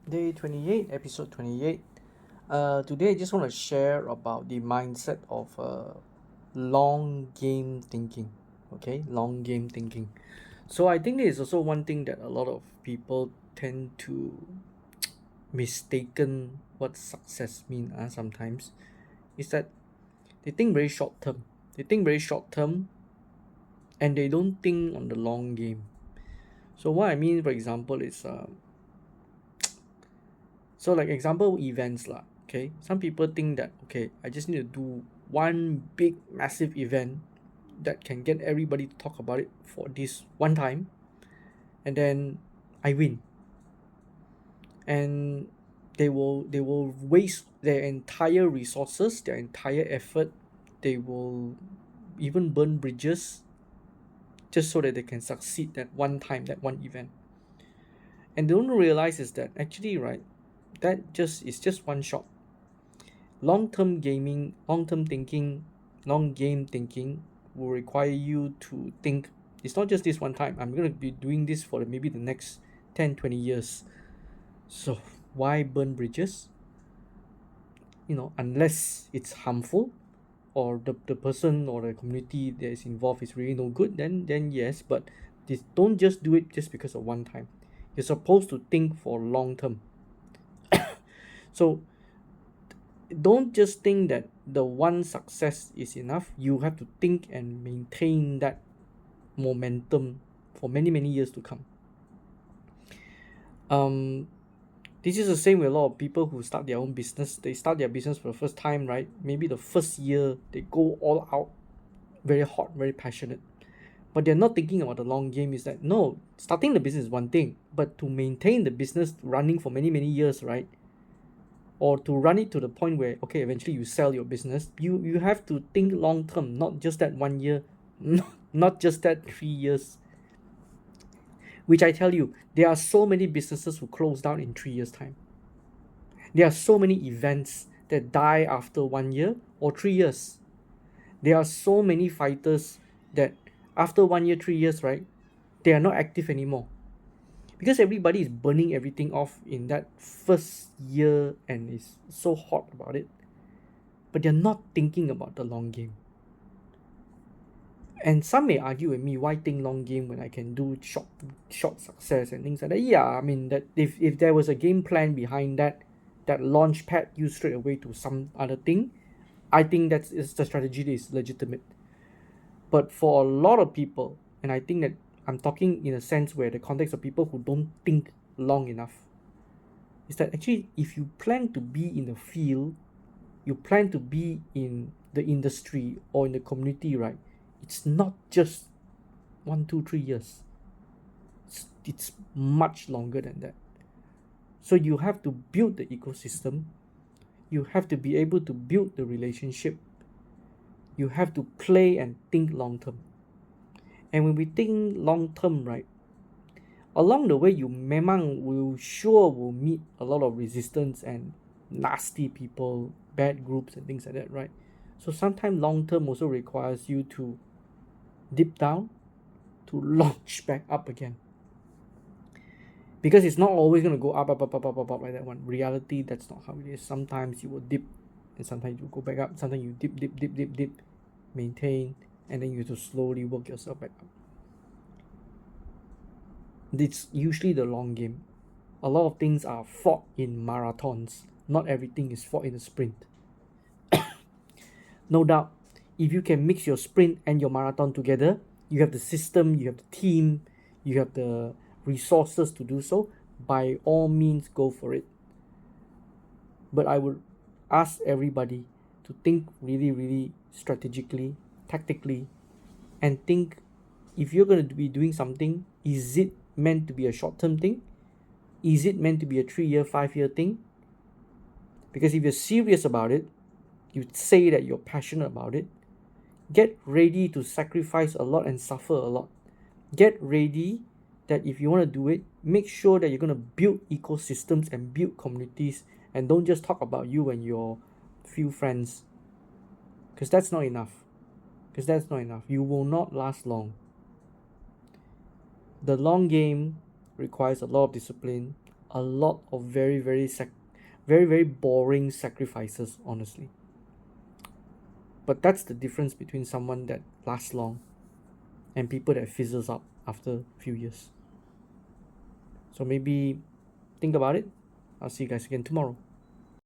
Day 28, episode 28. Today I just want to share about the mindset of long game thinking. Okay, long game thinking. So I think it's also one thing that a lot of people tend to mistaken what success mean sometimes is that they think very short term. They think very short term and they don't think on the long game. So what I mean, for example, is so like example events lah. Okay, some people think that okay, I just need to do one big massive event that can get everybody to talk about it for this one time, and then I win. And they will waste their entire resources, their entire effort. They will even burn bridges just so that they can succeed that one time, that one event. And they don't realize is that actually right, that just is just one shot. Long-term gaming, long-term thinking, long game thinking will require you to think it's not just this one time. I'm going to be doing this for maybe the next 10, 20 years. So why burn bridges? Unless it's harmful or the person or the community that is involved is really no good, then yes, but this, don't just do it just because of one time. You're supposed to think for long term. So don't just think that the one success is enough. You have to think and maintain that momentum for many many years to come. um this is the same with a lot of people who start their own business. They start their business for the first time, right? Maybe the first year they go all out, very hot, very passionate, but they're not thinking about the long game. Is that no, starting the business is one thing, but to maintain the business running for many many years, right? Or to run it to the point where okay, eventually you sell your business, you have to think long term, not just that one year, not just that 3 years. Which I tell you, there are so many businesses who close down in 3 years time. There are so many events that die after 1 year or 3 years. There are so many fighters that after 1 year, 3 years, right, they are not active anymore because everybody is burning everything off in that first year and is so hot about it, but they're not thinking about the long game. And some may argue with me, why think long game when I can do short success and things like that. Yeah, I mean that if there was a game plan behind that, that launch pad you straight away to some other thing, I think that's is the strategy that is legitimate. But for a lot of people, and I think that I'm talking in a sense where the context of people who don't think long enough, is that actually if you plan to be in the field, you plan to be in the industry or in the community, right? It's not just 1, 2, 3 years. It's much longer than that. So you have to build the ecosystem. You have to be able to build the relationship. You have to play and think long term. And when we think long term, right, along the way you memang will meet a lot of resistance and nasty people, bad groups and things like that, right? So sometimes long term also requires you to dip down to launch back up again, because it's not always going to go up like that one. Reality, that's not how it is. Sometimes you will dip and sometimes you go back up. Sometimes you dip, maintain, and then you have to slowly work yourself back up. It's usually the long game. A lot of things are fought in marathons. Not everything is fought in a sprint. No doubt, if you can mix your sprint and your marathon together, you have the system, you have the team, you have the resources to do so, by all means go for it. But I would ask everybody to think really, really strategically, tactically, and think, if you're going to be doing something, is it meant to be a short term thing? Is it meant to be a 3 year, 5 year thing? Because if you're serious about it, you say that you're passionate about it, get ready to sacrifice a lot and suffer a lot. Get ready that if you want to do it, make sure that you're going to build ecosystems and build communities, and don't just talk about you and your few friends, because that's not enough. You will not last long. The long game requires a lot of discipline, a lot of very very boring sacrifices, honestly. But that's the difference between someone that lasts long and people that fizzles out after a few years. So maybe think about it. I'll see you guys again tomorrow.